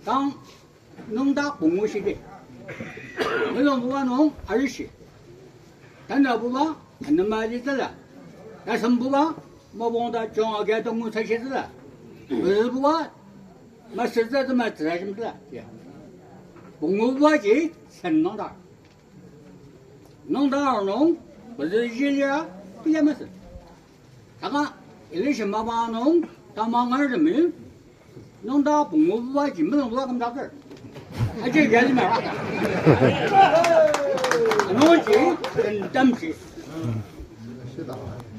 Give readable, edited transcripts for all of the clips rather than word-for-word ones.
当农大公务系的，为什么不把农20？但这不把，那么的子了，那什么不把？没帮他将要给动物才写字了，不是不把，那实在怎么自然什么子？公务不把钱，全农大，农大而农，不是一年不也没事。他看，因为什么把农当忙儿人民？弄到公务不把基本上不知道怎么着事儿，还这边里面啊，弄起跟真皮，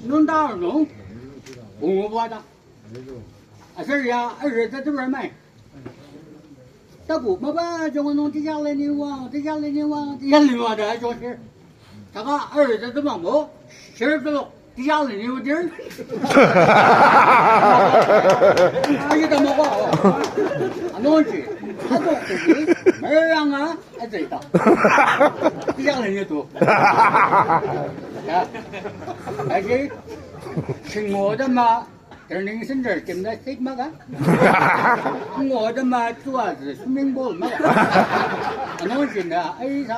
弄到弄，公务不把的，啊是呀，儿子在这边买，大姑妈把叫我弄底下来你往，底下来你往，底下来你往这还说事，他看儿子怎么不，媳妇子底下来你有地儿。아니 다 먹어. 안 오지. 하도 그게 뭐랑아? 해져 있다. 이장은 얘도. 자, 아직 친구들마 들링 선절 때문에 색马가? 친구들마 좋아서 수명볼 마가. 안 오지 나 아이상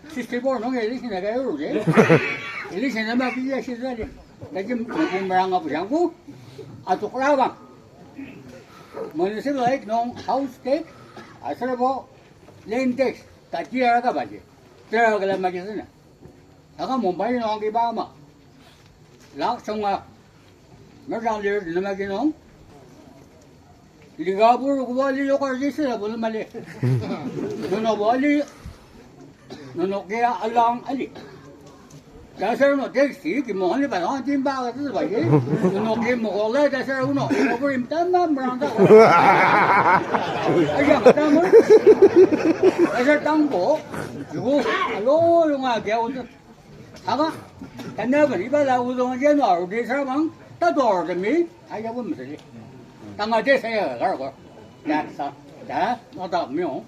70볼 농에 이렇게 내가 이러지. 이렇게 내가 비자 시절이 나 지금 공부랑 거 보자고. 아주 꼬라방. municipal 농 house cake, 아스르보 렌텍스 다 지어가 봐지. 들어가려 마지스네. 아까 몸바이 농기 봐마. 락성아. 너랑들 너마기 농. 리가 부르고 벌리 요걸 있으라 보는 말이. 너너 벌리 너너 게야 알랑 알리. Dasar no taxi ki mohon le bana tin ba ga ba ye no ke mo la dasar uno no por imtama branda aya ta mo dasar tangbo yu alo yung a ge u ta ga ta na ba ri ba la u dong je no de sa bang ta do de mi aya wo mo se ta ga de sa ya ga ko ya sa da no da mi o